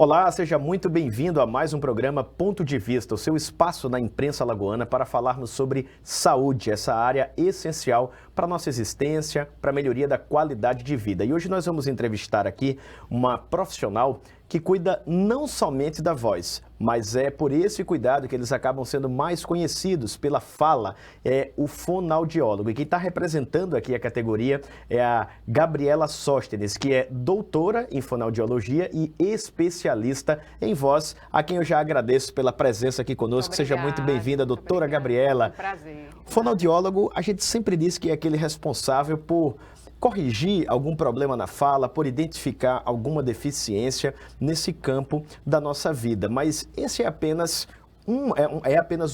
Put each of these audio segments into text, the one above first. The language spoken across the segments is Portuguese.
Olá, seja muito bem-vindo a mais um programa Ponto de Vista, o seu espaço na imprensa alagoana para falarmos sobre saúde, essa área essencial para a nossa existência, para a melhoria da qualidade de vida. E hoje nós vamos entrevistar aqui uma profissional que cuida não somente da voz, mas é por esse cuidado que eles acabam sendo mais conhecidos pela fala, é o fonoaudiólogo. E quem está representando aqui a categoria é a Gabriela Sóstenes, que é doutora em fonoaudiologia e especialista em voz, a quem eu já agradeço pela presença aqui conosco. Seja muito bem-vinda, doutora Gabriela. É um prazer. Fonoaudiólogo, a gente sempre diz que é aquele responsável por corrigir algum problema na fala, por identificar alguma deficiência nesse campo da nossa vida. Mas esse é apenas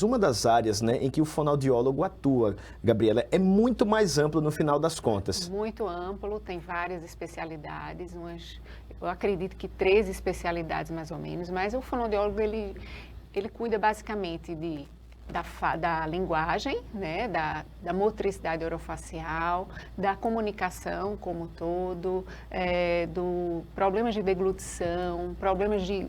uma das áreas, né, em que o fonoaudiólogo atua, Gabriela. É muito mais amplo no final das contas. Muito amplo, tem várias especialidades, eu acredito que 13 especialidades mais ou menos, mas o fonoaudiólogo ele cuida basicamente da linguagem, né, da motricidade orofacial, da comunicação como um todo, do problemas de deglutição, problemas de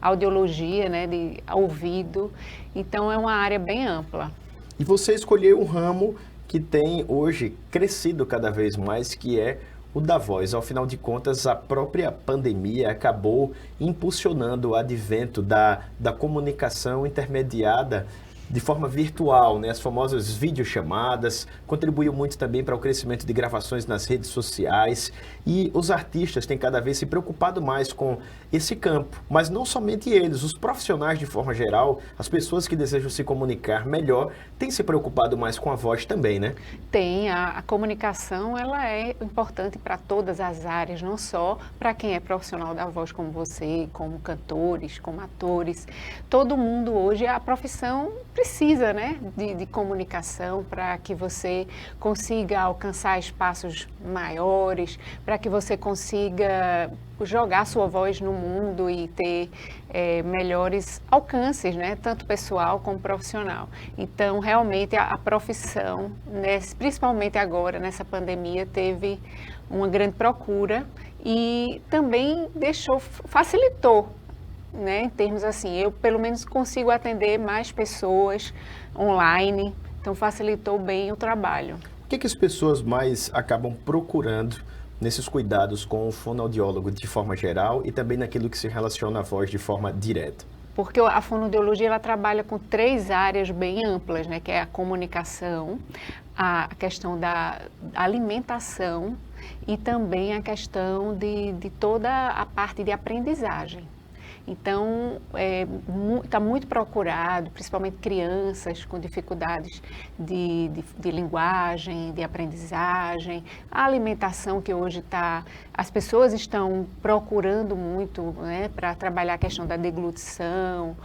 audiologia, né, de ouvido. Então é uma área bem ampla. E você escolheu um ramo que tem hoje crescido cada vez mais, que é o da voz. Ao final de contas, a própria pandemia acabou impulsionando o advento da comunicação intermediada de forma virtual, né? As famosas videochamadas, contribuiu muito também para o crescimento de gravações nas redes sociais, e os artistas têm cada vez se preocupado mais com esse campo, mas não somente eles, os profissionais de forma geral, as pessoas que desejam se comunicar melhor, têm se preocupado mais com a voz também, né? Tem, a comunicação ela é importante para todas as áreas, não só para quem é profissional da voz como você, como cantores, como atores. Todo mundo hoje, a profissão precisa, né, de comunicação para que você consiga alcançar espaços maiores, para que você consiga jogar sua voz no mundo e ter melhores alcances, né, tanto pessoal como profissional. Então, realmente, a profissão, né, principalmente agora, nessa pandemia, teve uma grande procura e também facilitou, né, em termos assim, eu pelo menos consigo atender mais pessoas online, então facilitou bem o trabalho. O que as pessoas mais acabam procurando nesses cuidados com o fonoaudiólogo de forma geral e também naquilo que se relaciona à voz de forma direta? Porque a fonoaudiologia ela trabalha com 3 áreas bem amplas, né, que é a comunicação, a questão da alimentação e também a questão de toda a parte de aprendizagem. Então, está muito procurado, principalmente crianças com dificuldades de linguagem, de aprendizagem, a alimentação que hoje as pessoas estão procurando muito, né, para trabalhar a questão da deglutição,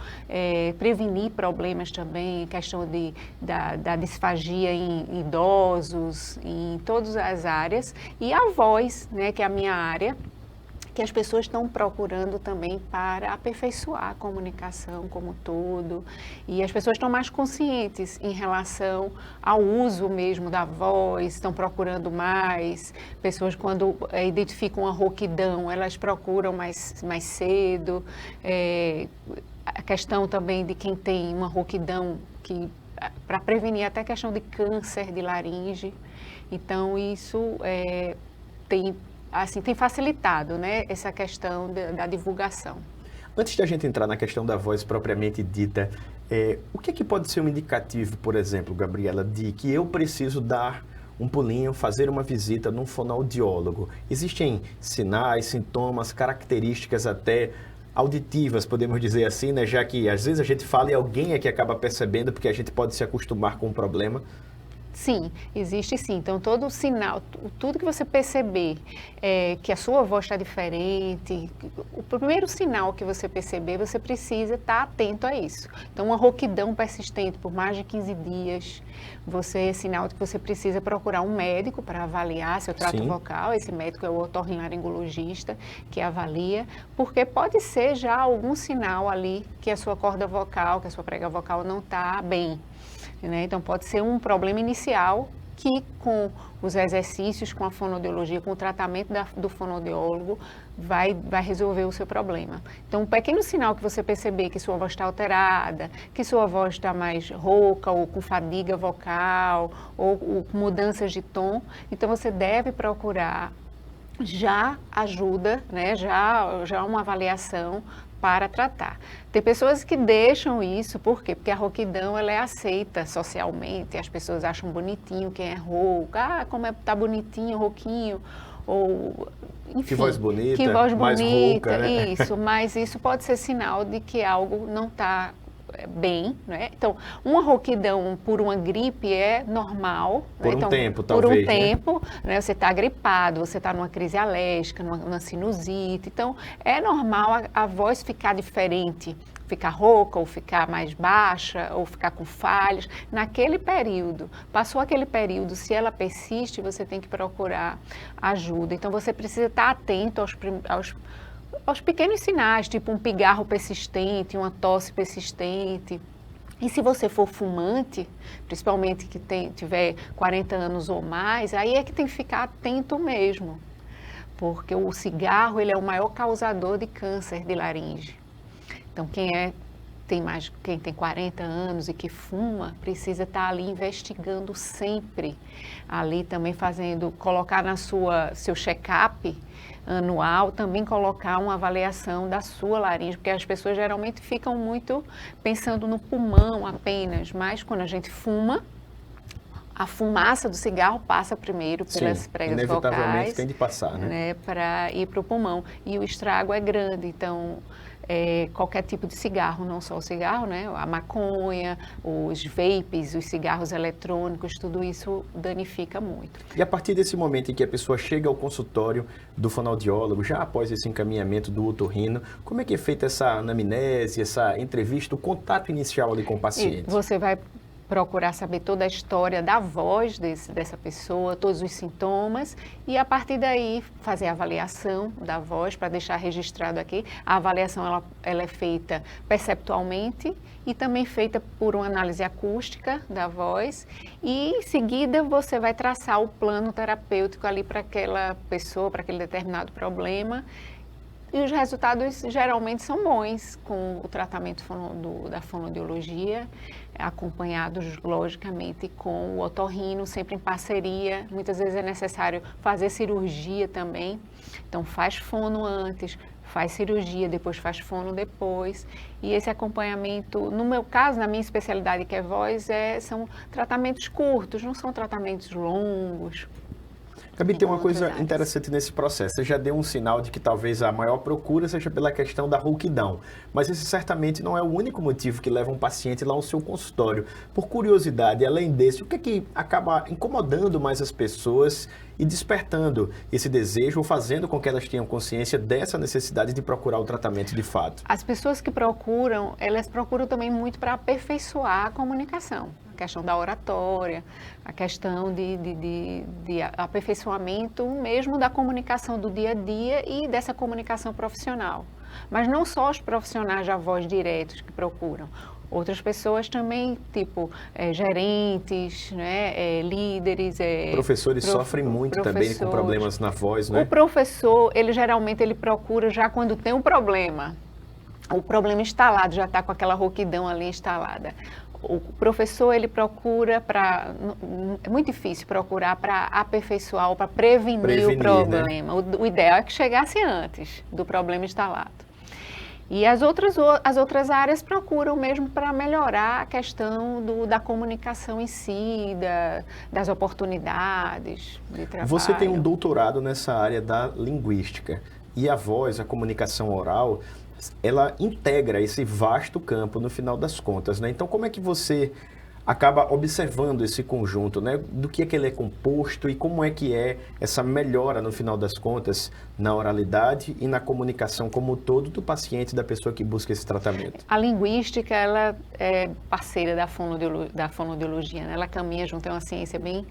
prevenir problemas também, questão da disfagia em idosos, em todas as áreas, e a voz, né, que é a minha área, que as pessoas estão procurando também para aperfeiçoar a comunicação como um todo, e as pessoas estão mais conscientes em relação ao uso mesmo da voz, estão procurando mais, pessoas quando identificam a rouquidão, elas procuram mais cedo, a questão também de quem tem uma rouquidão, para prevenir até a questão de câncer de laringe, então isso tem facilitado, né, essa questão da divulgação. Antes de a gente entrar na questão da voz propriamente dita, o que pode ser um indicativo, por exemplo, Gabriela, de que eu preciso dar um pulinho, fazer uma visita num fonoaudiólogo? Existem sinais, sintomas, características até auditivas, podemos dizer assim, né? Já que às vezes a gente fala e alguém é que acaba percebendo, porque a gente pode se acostumar com o problema. Sim, existe sim. Então, todo sinal, tudo que você perceber que a sua voz está diferente, o primeiro sinal que você perceber, você precisa estar atento a isso. Então, uma rouquidão persistente por mais de 15 dias, é sinal de que você precisa procurar um médico para avaliar seu trato vocal. Esse médico é o otorrinolaringologista que avalia, porque pode ser já algum sinal ali que a sua corda vocal, que a sua prega vocal não está bem. Né? Então, pode ser um problema inicial que com os exercícios, com a fonoaudiologia, com o tratamento do fonoaudiólogo, vai resolver o seu problema. Então, um pequeno sinal que você perceber que sua voz está alterada, que sua voz está mais rouca, ou com fadiga vocal, ou com mudanças de tom, então você deve procurar já ajuda, né? já uma avaliação para tratar. Tem pessoas que deixam isso, por quê? Porque a rouquidão ela é aceita socialmente, as pessoas acham bonitinho quem é rouco, como tá bonitinho, rouquinho, ou enfim. Que voz bonita, que voz mais bonita, rouca, né? Isso, mas isso pode ser sinal de que algo não está bem, né? Então, uma rouquidão por uma gripe é normal. Por né? Então, tempo, por talvez, um tempo, né? Você está gripado, você está numa crise alérgica, numa sinusite. Então, é normal a voz ficar diferente, ficar rouca, ou ficar mais baixa, ou ficar com falhas. Naquele período, passou aquele período, se ela persiste, você tem que procurar ajuda. Então, você precisa estar atento aos pequenos sinais, tipo um pigarro persistente, uma tosse persistente. E se você for fumante, principalmente que tiver 40 anos ou mais, aí é que tem que ficar atento mesmo, porque o cigarro ele é o maior causador de câncer de laringe. Então, quem tem 40 anos e que fuma, precisa estar ali investigando sempre, ali também colocar seu check-up anual, também colocar uma avaliação da sua laringe, porque as pessoas geralmente ficam muito pensando no pulmão apenas, mas quando a gente fuma, a fumaça do cigarro passa primeiro pelas pregas inevitavelmente vocais, tem de passar, né? Para ir para o pulmão, e o estrago é grande, então qualquer tipo de cigarro, não só o cigarro, né? A maconha, os vapes, os cigarros eletrônicos, tudo isso danifica muito. E a partir desse momento em que a pessoa chega ao consultório do fonoaudiólogo, já após esse encaminhamento do otorrino, como é que é feita essa anamnese, essa entrevista, o contato inicial ali com o paciente? E você vai procurar saber toda a história da voz dessa pessoa, todos os sintomas, e a partir daí fazer a avaliação da voz para deixar registrado aqui. A avaliação ela é feita perceptualmente e também feita por uma análise acústica da voz, e em seguida você vai traçar o plano terapêutico ali para aquela pessoa, para aquele determinado problema. E os resultados geralmente são bons com o tratamento da fonoaudiologia, acompanhados, logicamente, com o otorrino, sempre em parceria. Muitas vezes é necessário fazer cirurgia também. Então, faz fono antes, faz cirurgia, depois faz fono depois. E esse acompanhamento, no meu caso, na minha especialidade que é voz, são tratamentos curtos, não são tratamentos longos. Gabi, tem uma coisa interessante nesse processo. Você já deu um sinal de que talvez a maior procura seja pela questão da rouquidão, mas esse certamente não é o único motivo que leva um paciente lá ao seu consultório. Por curiosidade, além desse, o que é que acaba incomodando mais as pessoas e despertando esse desejo ou fazendo com que elas tenham consciência dessa necessidade de procurar o tratamento de fato? As pessoas que procuram, elas procuram também muito para aperfeiçoar a comunicação. A questão da oratória, a questão de aperfeiçoamento mesmo da comunicação do dia a dia e dessa comunicação profissional. Mas não só os profissionais da voz diretos que procuram. Outras pessoas também, tipo gerentes, né, líderes. Professores sofrem muito também com problemas na voz, né? O professor, ele geralmente procura já quando tem um problema. O problema instalado, já está com aquela rouquidão ali instalada. O professor, ele procura é muito difícil procurar para aperfeiçoar ou para prevenir o problema. Né? O ideal é que chegasse antes do problema instalado. E as outras áreas procuram mesmo para melhorar a questão da comunicação em si, das oportunidades de trabalho. Você tem um doutorado nessa área da linguística. E a voz, a comunicação oral, ela integra esse vasto campo no final das contas, né? Então, como é que você acaba observando esse conjunto, né? Do que é que ele é composto e como é que é essa melhora, no final das contas, na oralidade e na comunicação como um todo do paciente, da pessoa que busca esse tratamento? A linguística, ela é parceira da fonoaudiologia, né? Ela caminha junto, é uma ciência bem...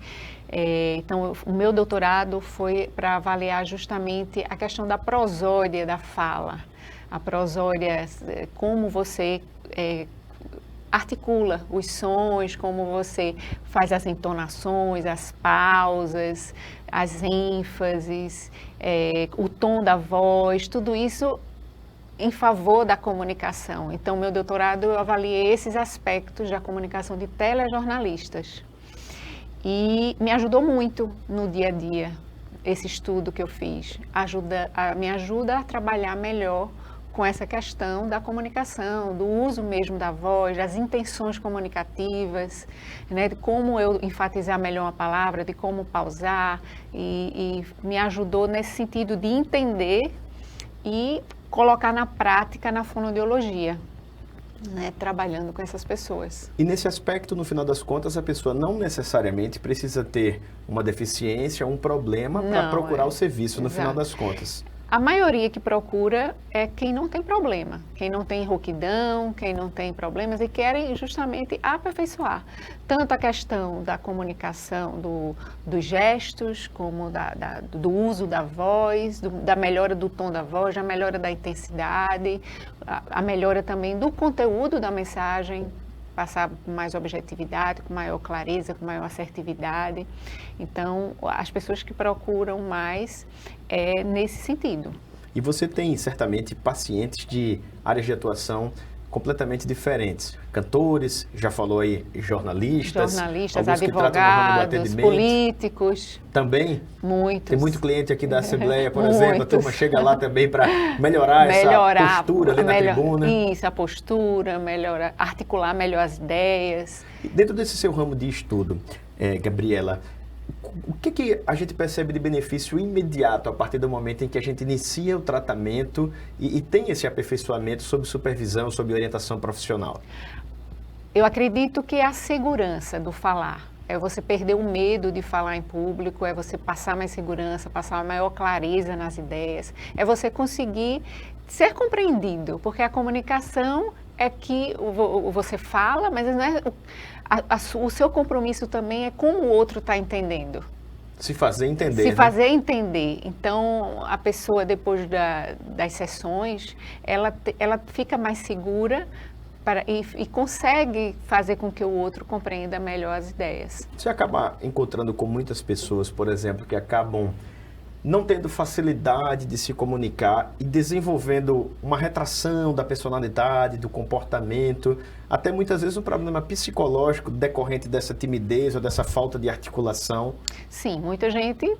Então, o meu doutorado foi para avaliar justamente a questão da prosódia da fala. A prosódia, como você articula os sons, como você faz as entonações, as pausas, as ênfases, o tom da voz, tudo isso em favor da comunicação. Então, meu doutorado, eu avaliei esses aspectos da comunicação de telejornalistas. E me ajudou muito no dia a dia, esse estudo que eu fiz. Me ajuda a trabalhar melhor com essa questão da comunicação, do uso mesmo da voz, das intenções comunicativas, né, de como eu enfatizar melhor a palavra, de como pausar, e me ajudou nesse sentido de entender e colocar na prática na fonoaudiologia, né, trabalhando com essas pessoas. E nesse aspecto, no final das contas, a pessoa não necessariamente precisa ter uma deficiência, um problema para procurar o serviço, no final das contas. A maioria que procura é quem não tem problema, quem não tem rouquidão, quem não tem problemas e querem justamente aperfeiçoar. Tanto a questão da comunicação, dos gestos, como do uso da voz, da melhora do tom da voz, da melhora da intensidade, a melhora também do conteúdo da mensagem, passar com mais objetividade, com maior clareza, com maior assertividade. Então, as pessoas que procuram mais é nesse sentido. E você tem, certamente, pacientes de áreas de atuação completamente diferentes. Cantores, já falou aí, jornalistas, advogados, políticos. Também? Muitos. Tem muito cliente aqui da Assembleia, por exemplo, a turma chega lá também para melhorar essa postura ali na tribuna. Isso, a postura, articular melhor as ideias. E dentro desse seu ramo de estudo, Gabriela, o que a gente percebe de benefício imediato a partir do momento em que a gente inicia o tratamento e tem esse aperfeiçoamento sob supervisão, sob orientação profissional? Eu acredito que é a segurança do falar. É você perder o medo de falar em público, é você passar mais segurança, passar maior clareza nas ideias, é você conseguir ser compreendido, porque a comunicação é que você fala, mas não é... O seu compromisso também é com o outro estar entendendo. Se fazer entender. Se fazer entender. Então, a pessoa, depois das sessões, ela fica mais segura e consegue fazer com que o outro compreenda melhor as ideias. Você acaba encontrando com muitas pessoas, por exemplo, que acabam não tendo facilidade de se comunicar e desenvolvendo uma retração da personalidade, do comportamento, até muitas vezes um problema psicológico decorrente dessa timidez ou dessa falta de articulação. Sim, muita gente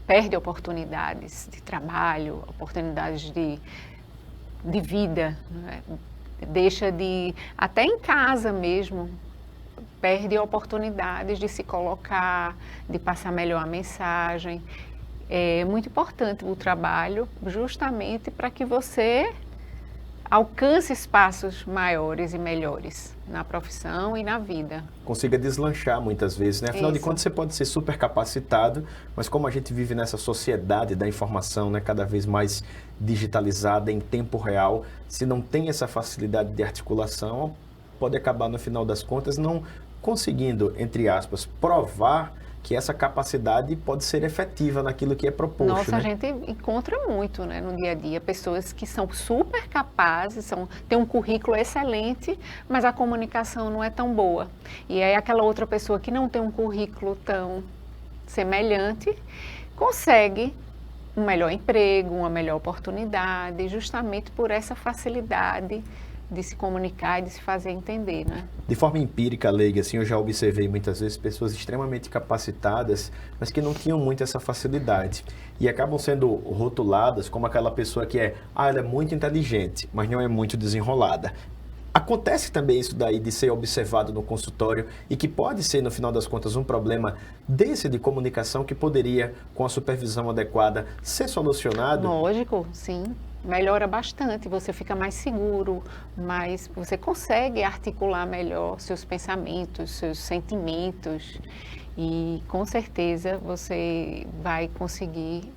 perde oportunidades de trabalho, oportunidades de vida, né? Deixa de, até em casa mesmo, perde oportunidades de se colocar, de passar melhor a mensagem. É muito importante o trabalho justamente para que você alcance espaços maiores e melhores na profissão e na vida. Consiga deslanchar muitas vezes, né? Afinal de contas, você pode ser super capacitado, mas como a gente vive nessa sociedade da informação, né, cada vez mais digitalizada, em tempo real, se não tem essa facilidade de articulação, pode acabar, no final das contas, não conseguindo, entre aspas, provar que essa capacidade pode ser efetiva naquilo que é proposto. Nossa, né? A gente encontra muito, né, no dia a dia, pessoas que são super capazes, têm um currículo excelente, mas a comunicação não é tão boa. E aí aquela outra pessoa que não tem um currículo tão semelhante, consegue um melhor emprego, uma melhor oportunidade, justamente por essa facilidade de se comunicar e de se fazer entender, né? De forma empírica, leiga, assim, eu já observei muitas vezes pessoas extremamente capacitadas, mas que não tinham muito essa facilidade. E acabam sendo rotuladas como aquela pessoa que ela é muito inteligente, mas não é muito desenrolada. Acontece também isso daí de ser observado no consultório e que pode ser, no final das contas, um problema desse de comunicação que poderia, com a supervisão adequada, ser solucionado? Lógico, sim. Melhora bastante, você fica mais seguro, mas você consegue articular melhor seus pensamentos, seus sentimentos e com certeza você vai conseguir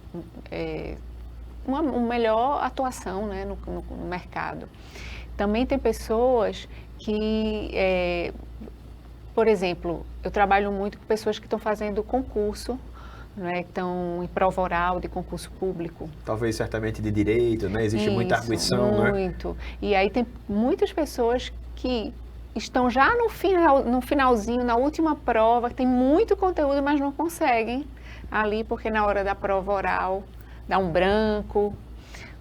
uma melhor atuação, né, no mercado. Também tem pessoas que, por exemplo, eu trabalho muito com pessoas que estão fazendo concurso, né, que estão em prova oral de concurso público. Talvez certamente de direito, né? Existe muita arguição, não é? Muito. E aí tem muitas pessoas que estão já no finalzinho, na última prova, tem muito conteúdo, mas não conseguem ali, porque na hora da prova oral dá um branco,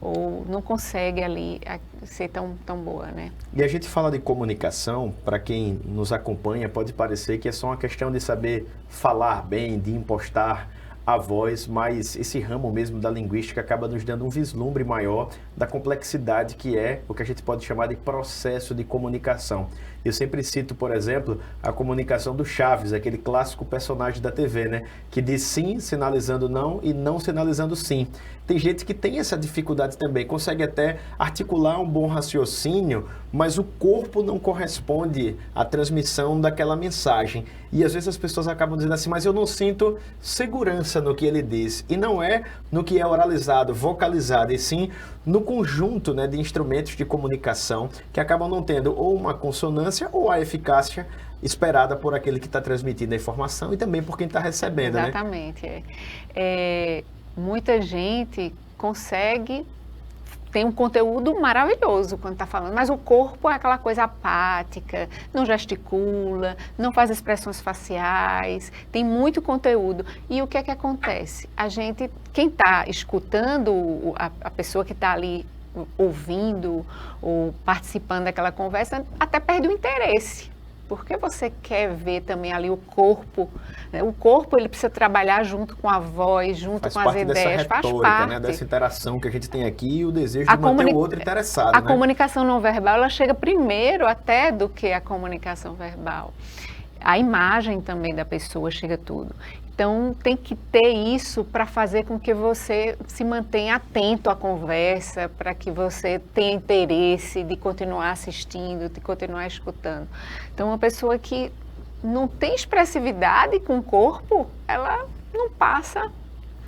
ou não consegue ali ser tão boa, né? E a gente fala de comunicação, para quem nos acompanha, pode parecer que é só uma questão de saber falar bem, de impostar a voz, mas esse ramo mesmo da linguística acaba nos dando um vislumbre maior da complexidade que é o que a gente pode chamar de processo de comunicação. Eu sempre cito, por exemplo, a comunicação do Chaves, aquele clássico personagem da TV, né? Que diz sim sinalizando não e não sinalizando sim. Tem gente que tem essa dificuldade também, consegue até articular um bom raciocínio, mas o corpo não corresponde à transmissão daquela mensagem. E às vezes as pessoas acabam dizendo assim, mas eu não sinto segurança no que ele diz. E não é no que é oralizado, vocalizado, e sim no conjunto, né, de instrumentos de comunicação que acabam não tendo ou uma consonância ou a eficácia esperada por aquele que está transmitindo a informação e também por quem está recebendo. Exatamente. Né? Muita gente tem um conteúdo maravilhoso quando está falando, mas o corpo é aquela coisa apática, não gesticula, não faz expressões faciais, tem muito conteúdo. E o que é que acontece? Quem está escutando, a pessoa que está ali ouvindo ou participando daquela conversa, até perde o interesse. Porque você quer ver também ali o corpo, né? O corpo ele precisa trabalhar junto com a voz, junto com as ideias, faz parte, né? Dessa interação que a gente tem aqui e o desejo de manter o outro interessado. A comunicação não verbal, ela chega primeiro até do que a comunicação verbal. A imagem também da pessoa chega tudo. Então, tem que ter isso para fazer com que você se mantenha atento à conversa, para que você tenha interesse de continuar assistindo, de continuar escutando. Então, uma pessoa que não tem expressividade com o corpo, ela não passa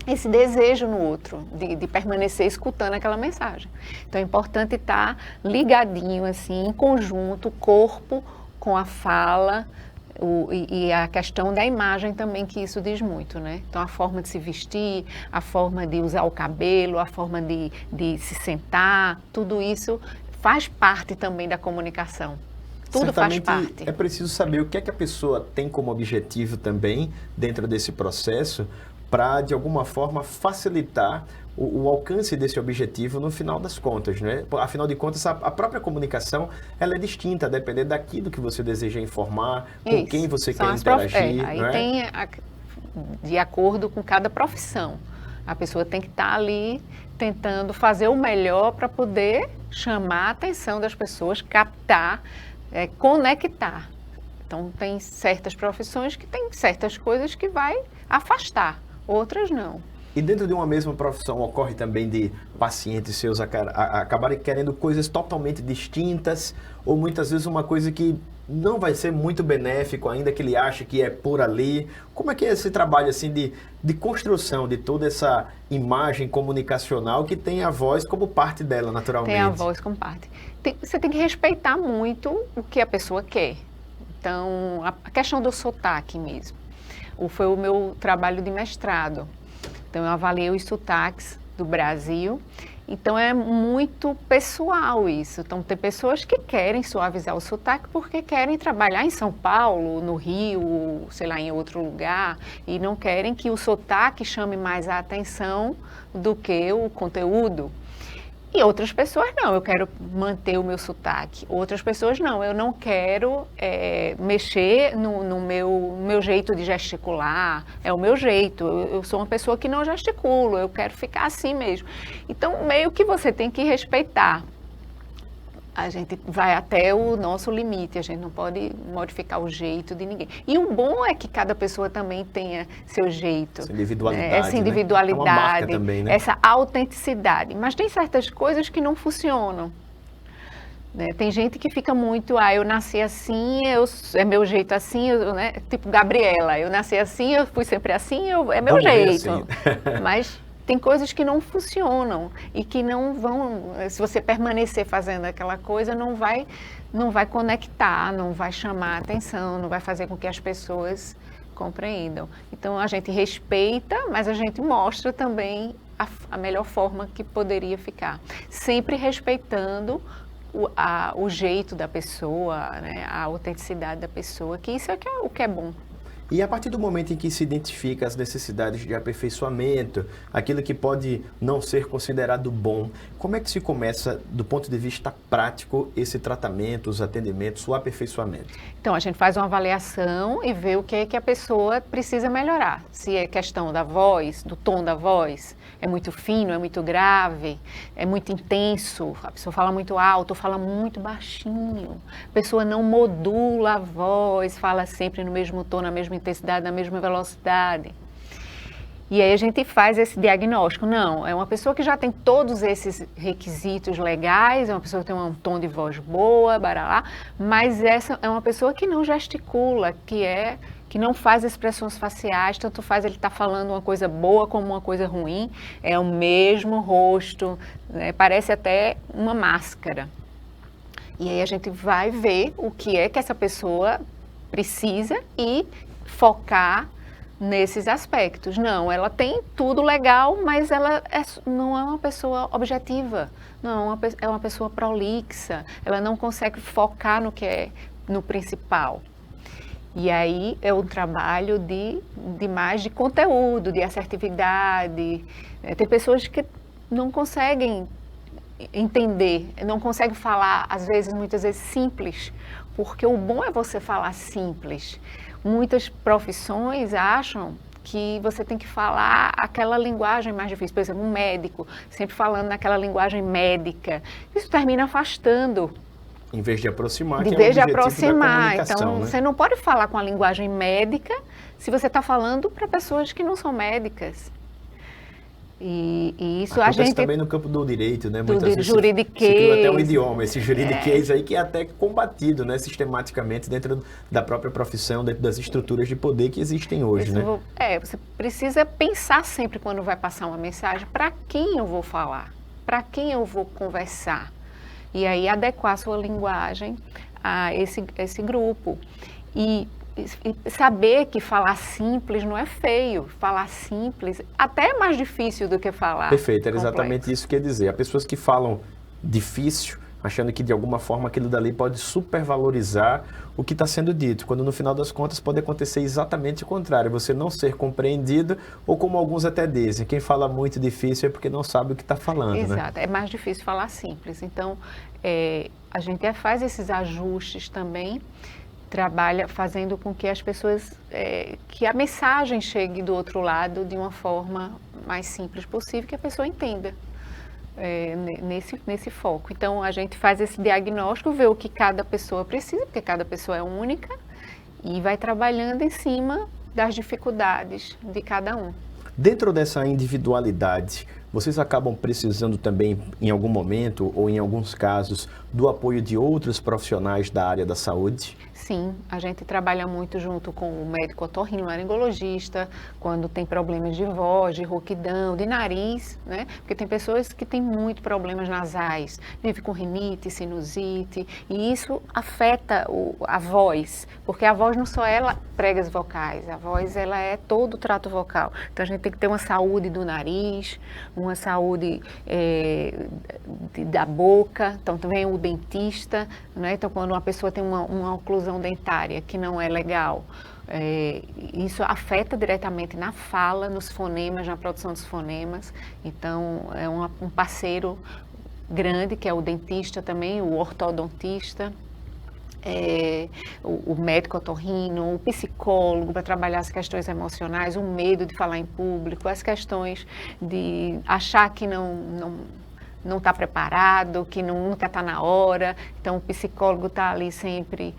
esse desejo no outro, de permanecer escutando aquela mensagem. Então, é importante estar ligadinho, assim, em conjunto, o corpo com a fala, e a questão da imagem também, que isso diz muito, né? Então, a forma de se vestir, a forma de usar o cabelo, a forma de se sentar, tudo isso faz parte também da comunicação. Tudo certamente faz parte. É preciso saber o que é que a pessoa tem como objetivo também dentro desse processo para, de alguma forma, facilitar o alcance desse objetivo no final das contas, né? Afinal de contas, a própria comunicação, ela é distinta, dependendo daquilo que você deseja informar, com quem você quer interagir. Aí tem de acordo com cada profissão. A pessoa tem que estar ali tentando fazer o melhor para poder chamar a atenção das pessoas, captar, conectar. Então, tem certas profissões que tem certas coisas que vai afastar, outras não. E dentro de uma mesma profissão ocorre também de pacientes seus acabarem querendo coisas totalmente distintas, ou muitas vezes uma coisa que não vai ser muito benéfico, ainda que ele ache que é por ali. Como é que é esse trabalho assim de construção de toda essa imagem comunicacional que tem a voz como parte dela, naturalmente? Tem a voz como parte. Você tem que respeitar muito o que a pessoa quer. Então, a questão do sotaque mesmo. Foi o meu trabalho de mestrado. Então, eu avaliei os sotaques do Brasil. Então, é muito pessoal isso. Então, tem pessoas que querem suavizar o sotaque porque querem trabalhar em São Paulo, no Rio, sei lá, em outro lugar, e não querem que o sotaque chame mais a atenção do que o conteúdo. E outras pessoas não, eu quero manter o meu sotaque. Outras pessoas não, eu não quero mexer no meu jeito de gesticular, é o meu jeito. Eu sou uma pessoa que não gesticulo, eu quero ficar assim mesmo. Então, meio que você tem que respeitar. A gente vai até o nosso limite, a gente não pode modificar o jeito de ninguém. E o bom é que cada pessoa também tenha seu jeito. Essa individualidade, essa individualidade, né? É uma marca também, né? Essa autenticidade. Mas tem certas coisas que não funcionam. Né? Tem gente que fica muito, eu nasci assim, é meu jeito assim, né? Tipo Gabriela, eu nasci assim, eu fui sempre assim, é meu jeito. Assim. Mas tem coisas que não funcionam e que não vão, se você permanecer fazendo aquela coisa, não vai conectar, não vai chamar a atenção, não vai fazer com que as pessoas compreendam. Então, a gente respeita, mas a gente mostra também a melhor forma que poderia ficar. Sempre respeitando o jeito da pessoa, né? A autenticidade da pessoa, que isso é o que é bom. E a partir do momento em que se identifica as necessidades de aperfeiçoamento, aquilo que pode não ser considerado bom, como é que se começa, do ponto de vista prático, esse tratamento, os atendimentos, o aperfeiçoamento? Então, a gente faz uma avaliação e vê o que é que a pessoa precisa melhorar. Se é questão da voz, do tom da voz, é muito fino, é muito grave, é muito intenso, a pessoa fala muito alto, fala muito baixinho, a pessoa não modula a voz, fala sempre no mesmo tom, na mesma intensidade, na mesma velocidade. E aí a gente faz esse diagnóstico. Não, é uma pessoa que já tem todos esses requisitos legais, é uma pessoa que tem um tom de voz boa, baralá, mas essa é uma pessoa que não gesticula, que não faz expressões faciais, tanto faz ele estar falando uma coisa boa como uma coisa ruim, é o mesmo rosto, né? Parece até uma máscara. E aí a gente vai ver o que é que essa pessoa precisa e focar nesses aspectos. Não, ela tem tudo legal, mas ela não é uma pessoa objetiva, não, é uma pessoa prolixa, ela não consegue focar no que é no principal. E aí é um trabalho de mais de conteúdo, de assertividade. Tem pessoas que não conseguem entender, não conseguem falar, muitas vezes simples, porque o bom é você falar simples. Muitas profissões acham que você tem que falar aquela linguagem mais difícil. Por exemplo, um médico, sempre falando naquela linguagem médica. Isso termina afastando. Em vez de aproximar, em vez de aproximar. Então, né? Você não pode falar com a linguagem médica se você está falando para pessoas que não são médicas. E isso acontece a gente também no campo do direito, né? Muitas vezes juridiquês. Você criou até um idioma, esse juridiquês aí que é até combatido, né? Sistematicamente dentro da própria profissão, dentro das estruturas de poder que existem hoje, né? Você precisa pensar sempre quando vai passar uma mensagem, para quem eu vou falar, para quem eu vou conversar. E aí adequar a sua linguagem a esse grupo. E saber que falar simples não é feio, falar simples até é mais difícil do que falar Perfeito, era exatamente isso que eu ia dizer. Há pessoas que falam difícil, achando que de alguma forma aquilo dali pode supervalorizar o que está sendo dito, quando no final das contas pode acontecer exatamente o contrário, você não ser compreendido, ou como alguns até dizem, quem fala muito difícil é porque não sabe o que está falando. Exato, né? É mais difícil falar simples. Então, a gente faz esses ajustes também, trabalha fazendo com que as pessoas, que a mensagem chegue do outro lado de uma forma mais simples possível, que a pessoa entenda nesse foco. Então, a gente faz esse diagnóstico, vê o que cada pessoa precisa, porque cada pessoa é única, e vai trabalhando em cima das dificuldades de cada um. Dentro dessa individualidade, vocês acabam precisando também, em algum momento, ou em alguns casos, do apoio de outros profissionais da área da saúde? Sim, a gente trabalha muito junto com o médico otorrinolaringologista, quando tem problemas de voz, de rouquidão, de nariz, né? Porque tem pessoas que têm muito problemas nasais, vive com rinite, sinusite, e isso afeta a voz, porque a voz não só é pregas vocais, a voz ela é todo o trato vocal. Então a gente tem que ter uma saúde do nariz, uma saúde da boca, então também o dentista, né? Então quando uma pessoa tem uma oclusão dentária que não é legal, isso afeta diretamente na fala, nos fonemas, na produção dos fonemas. Então é um parceiro grande que é o dentista também, o ortodontista, o médico otorrino, o psicólogo para trabalhar as questões emocionais, o medo de falar em público, as questões de achar que não está preparado, que nunca está na hora. Então o psicólogo está ali sempre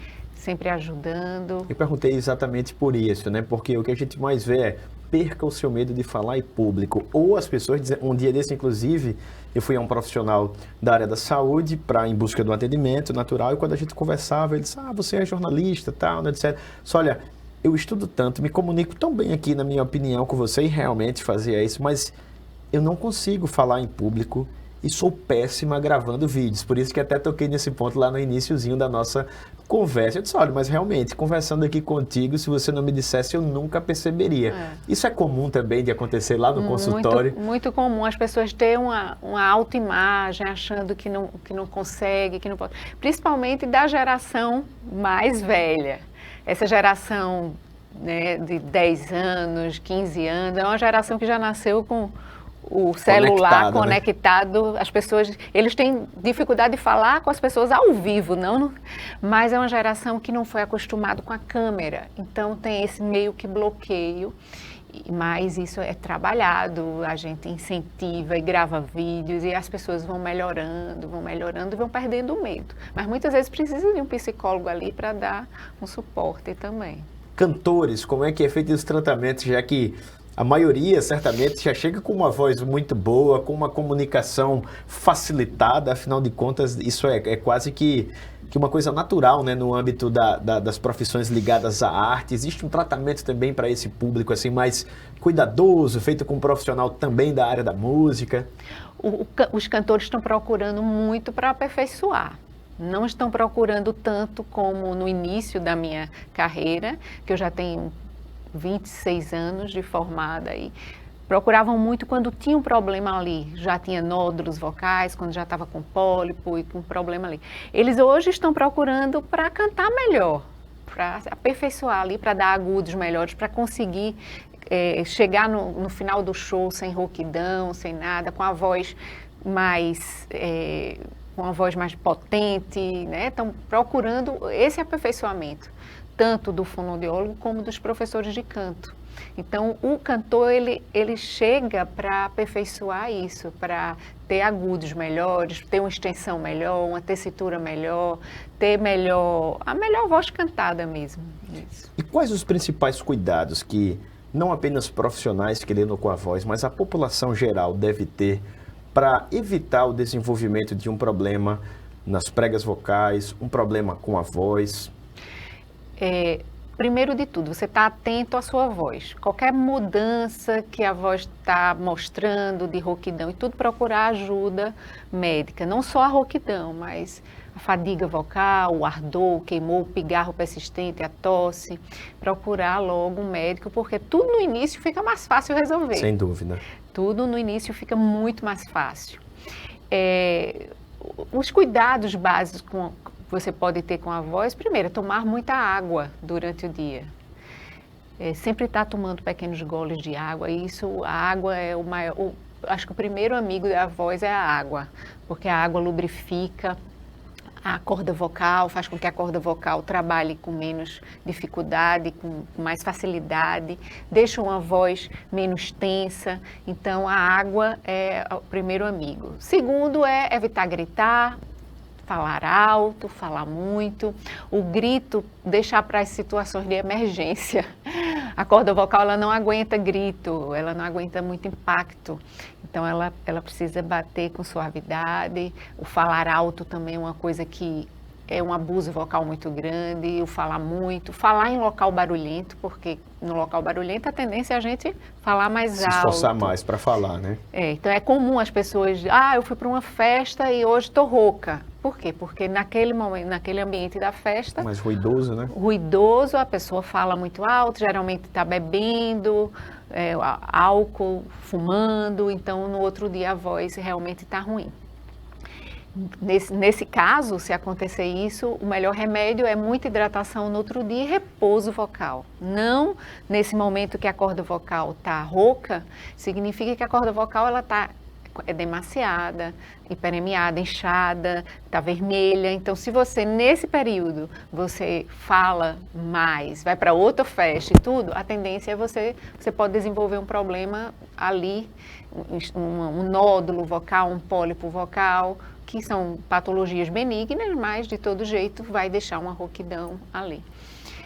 ajudando. Eu perguntei exatamente por isso, né? Porque o que a gente mais vê é perca o seu medo de falar em público. Ou as pessoas dizem, um dia desse, inclusive, eu fui a um profissional da área da saúde em busca de um atendimento natural, e quando a gente conversava, ele disse, você é jornalista, tal, né? Etc. Só, olha, eu estudo tanto, me comunico tão bem aqui, na minha opinião, com você, e realmente fazia isso, mas eu não consigo falar em público e sou péssima gravando vídeos. Por isso que até toquei nesse ponto lá no iniciozinho da nossa conversa. Eu disse, olha, mas realmente, conversando aqui contigo, se você não me dissesse, eu nunca perceberia. Isso é comum também de acontecer lá no consultório? Muito comum. As pessoas terem uma autoimagem, achando que não consegue, que não pode. Principalmente da geração mais velha. Essa geração, né, de 10 anos, 15 anos, é uma geração que já nasceu com o celular conectado, né? As pessoas, eles têm dificuldade de falar com as pessoas ao vivo, mas é uma geração que não foi acostumado com a câmera, então tem esse meio que bloqueio, mas isso é trabalhado, a gente incentiva e grava vídeos e as pessoas vão melhorando e vão perdendo o medo, mas muitas vezes precisa de um psicólogo ali para dar um suporte também. Cantores, como é que é feito os tratamentos, já que a maioria, certamente, já chega com uma voz muito boa, com uma comunicação facilitada, afinal de contas, isso é quase que uma coisa natural, né, no âmbito das profissões ligadas à arte. Existe um tratamento também para esse público assim, mais cuidadoso, feito com um profissional também da área da música? Os cantores estão procurando muito para aperfeiçoar. Não estão procurando tanto como no início da minha carreira, que eu já tenho 26 anos de formada e procuravam muito quando tinha um problema ali, já tinha nódulos vocais, quando já estava com pólipo e com problema ali. Eles hoje estão procurando para cantar melhor, para aperfeiçoar ali, para dar agudos melhores, para conseguir chegar no final do show sem rouquidão, sem nada, com a voz mais... com uma voz mais potente, né? Estão procurando esse aperfeiçoamento, tanto do fonoaudiólogo como dos professores de canto. Então, o cantor, ele chega para aperfeiçoar isso, para ter agudos melhores, ter uma extensão melhor, uma tessitura melhor, ter a melhor voz cantada mesmo. Isso. E quais os principais cuidados que não apenas profissionais que lidam com a voz, mas a população geral deve ter para evitar o desenvolvimento de um problema nas pregas vocais, um problema com a voz? Primeiro de tudo, você está atento à sua voz. Qualquer mudança que a voz está mostrando de rouquidão e tudo, procurar ajuda médica. Não só a rouquidão, mas a fadiga vocal, o ardor, o queimou, o pigarro persistente, a tosse. Procurar logo um médico, porque tudo no início fica mais fácil resolver. Sem dúvida. Tudo no início fica muito mais fácil. Os cuidados básicos que você pode ter com a voz, primeiro, é tomar muita água durante o dia. Sempre estar tomando pequenos goles de água. A água é o maior... acho que o primeiro amigo da voz é a água, porque a água lubrifica a corda vocal, faz com que a corda vocal trabalhe com menos dificuldade, com mais facilidade, deixa uma voz menos tensa. Então, a água é o primeiro amigo. Segundo é evitar gritar, falar alto, falar muito. O grito, deixar para as situações de emergência. A corda vocal, ela não aguenta grito, ela não aguenta muito impacto. Então, ela precisa bater com suavidade. O falar alto também é uma coisa que é um abuso vocal muito grande. O falar muito. Falar em local barulhento, porque no local barulhento a tendência é a gente falar mais alto. Se esforçar mais para falar, né? Então, é comum as pessoas... eu fui para uma festa e hoje estou rouca. Por quê? Porque naquele momento, naquele ambiente da festa... Mais ruidoso, né? Ruidoso, a pessoa fala muito alto, geralmente está bebendo, álcool, fumando, então no outro dia a voz realmente está ruim. Nesse caso, se acontecer isso, o melhor remédio é muita hidratação no outro dia e repouso vocal. Não nesse momento que a corda vocal está rouca, significa que a corda vocal ela é demasiada, hiperemiada, inchada, está vermelha. Então, se você, nesse período, você fala mais, vai para outra festa e tudo, a tendência é você pode desenvolver um problema ali, um nódulo vocal, um pólipo vocal, que são patologias benignas, mas de todo jeito vai deixar uma rouquidão ali.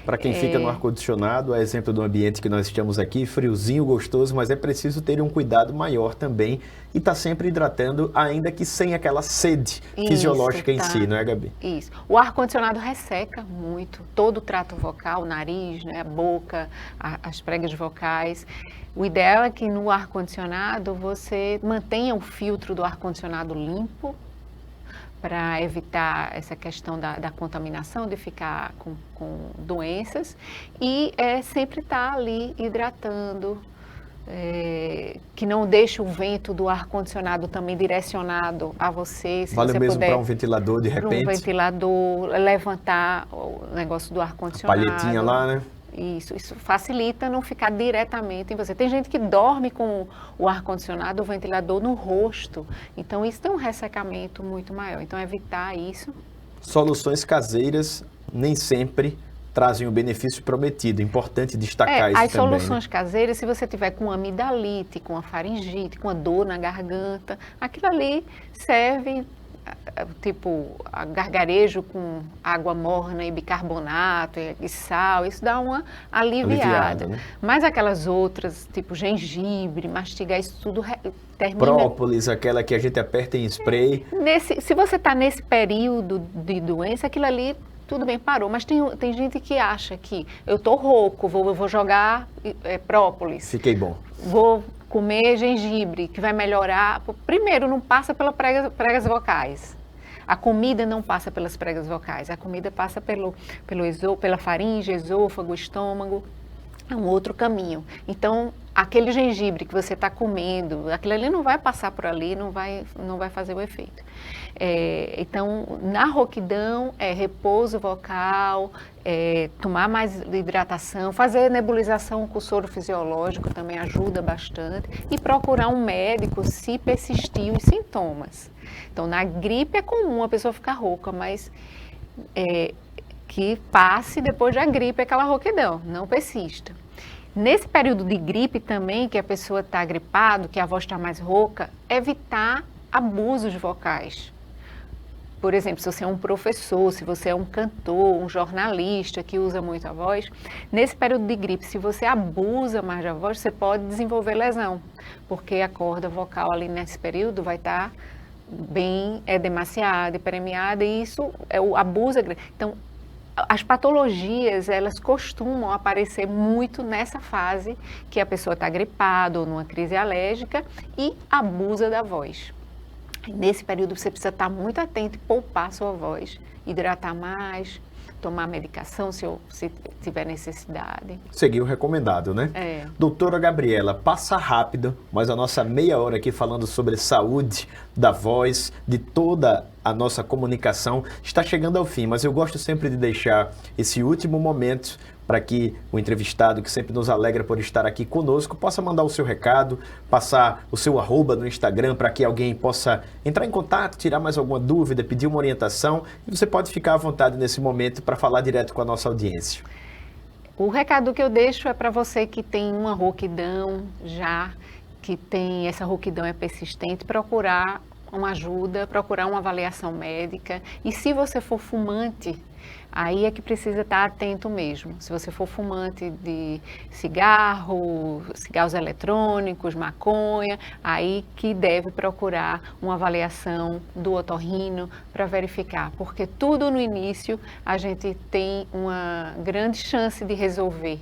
Para quem fica no ar-condicionado, a exemplo do ambiente que nós estamos aqui, friozinho, gostoso, mas é preciso ter um cuidado maior também e estar sempre hidratando, ainda que sem aquela sede fisiológica em si, não é, Gabi? Isso. O ar-condicionado resseca muito todo o trato vocal, o nariz, né, a boca, as pregas vocais. O ideal é que no ar-condicionado você mantenha o filtro do ar-condicionado limpo, para evitar essa questão da contaminação, de ficar com doenças, e sempre estar ali hidratando, que não deixe o vento do ar-condicionado também direcionado a você. Se vale você mesmo puder, para um ventilador, de repente? Para um ventilador, levantar o negócio do ar-condicionado. Palhetinha lá, né? Isso facilita não ficar diretamente em você. Tem gente que dorme com o ar-condicionado, o ventilador no rosto. Então, isso tem um ressecamento muito maior. Então, evitar isso. Soluções caseiras nem sempre trazem o benefício prometido. Importante destacar isso as também. As soluções caseiras, se você tiver com amidalite, com a faringite, com a dor na garganta, aquilo ali serve... tipo gargarejo com água morna e bicarbonato e sal, isso dá uma aliviada, né? Mas aquelas outras, tipo gengibre, mastigar, isso tudo termina... Própolis, aquela que a gente aperta em spray. Se você está nesse período de doença, aquilo ali, tudo bem, parou. Mas tem gente que acha que eu estou rouco, vou jogar própolis. Fiquei bom. Vou comer gengibre, que vai melhorar. Primeiro, não passa pelas pregas vocais. A comida não passa pelas pregas vocais. A comida passa pela faringe, esôfago, estômago. É um outro caminho. Então, aquele gengibre que você está comendo, aquilo ali não vai passar por ali, não vai fazer o efeito. Então, na rouquidão, repouso vocal, tomar mais hidratação, fazer nebulização com soro fisiológico também ajuda bastante e procurar um médico se persistir os sintomas. Então, na gripe é comum a pessoa ficar rouca, mas que passe depois da gripe aquela rouquidão, não persista. Nesse período de gripe também, que a pessoa está gripada, que a voz está mais rouca, evitar abusos vocais. Por exemplo, se você é um professor, se você é um cantor, um jornalista que usa muito a voz, nesse período de gripe, se você abusa mais da voz, você pode desenvolver lesão, porque a corda vocal ali nesse período vai estar bem demasiada, premiada, e isso é o abuso. Então, as patologias, elas costumam aparecer muito nessa fase que a pessoa está gripada ou numa crise alérgica e abusa da voz. Nesse período você precisa estar muito atento e poupar a sua voz, hidratar mais, tomar medicação se tiver necessidade. Seguir o recomendado, né? Doutora Gabriela, passa rápido, mas a nossa meia hora aqui falando sobre saúde da voz, de toda a nossa comunicação, está chegando ao fim, mas eu gosto sempre de deixar esse último momento para que o entrevistado, que sempre nos alegra por estar aqui conosco, possa mandar o seu recado, passar o seu @ no Instagram para que alguém possa entrar em contato, tirar mais alguma dúvida, pedir uma orientação, e você pode ficar à vontade nesse momento para falar direto com a nossa audiência. O recado que eu deixo é para você que tem uma rouquidão já, que tem essa rouquidão persistente, procurar uma ajuda, procurar uma avaliação médica, e se você for fumante, aí é que precisa estar atento mesmo. Se você for fumante de cigarros eletrônicos, maconha, aí que deve procurar uma avaliação do otorrino para verificar, porque tudo no início a gente tem uma grande chance de resolver,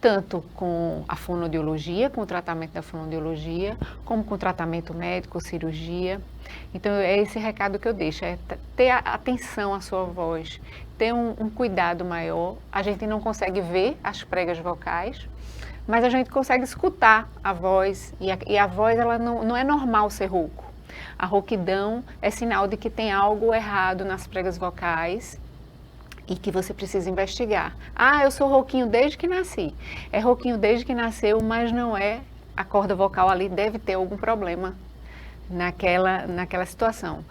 tanto com a fonoaudiologia, com o tratamento da fonoaudiologia, como com o tratamento médico, cirurgia. Então, é esse recado que eu deixo, é ter atenção à sua voz, ter um cuidado maior. A gente não consegue ver as pregas vocais, mas a gente consegue escutar a voz, e a voz ela não é normal ser rouco. A rouquidão é sinal de que tem algo errado nas pregas vocais, e que você precisa investigar. Eu sou rouquinho desde que nasci. É rouquinho desde que nasceu, mas não é. A corda vocal ali deve ter algum problema naquela situação.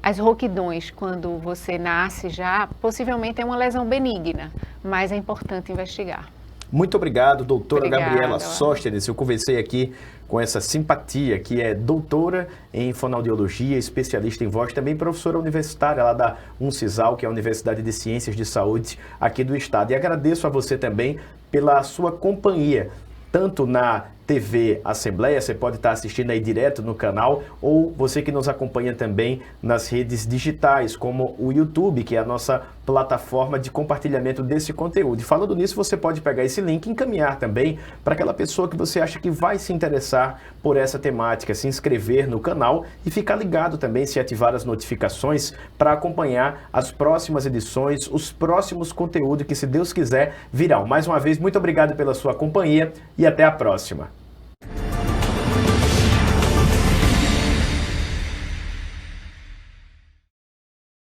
As rouquidões, quando você nasce já, possivelmente é uma lesão benigna, mas é importante investigar. Muito obrigado, doutora Obrigada. Gabriela Sóstenes. Eu conversei aqui com essa simpatia, que é doutora em fonoaudiologia, especialista em voz, também professora universitária lá da Uncisal, que é a Universidade de Ciências de Saúde aqui do estado. E agradeço a você também pela sua companhia, tanto na TV Assembleia, você pode estar assistindo aí direto no canal, ou você que nos acompanha também nas redes digitais, como o YouTube, que é a nossa plataforma de compartilhamento desse conteúdo. E falando nisso, você pode pegar esse link e encaminhar também para aquela pessoa que você acha que vai se interessar por essa temática, se inscrever no canal e ficar ligado também, se ativar as notificações para acompanhar as próximas edições, os próximos conteúdos que, se Deus quiser, virão. Mais uma vez, muito obrigado pela sua companhia e até a próxima.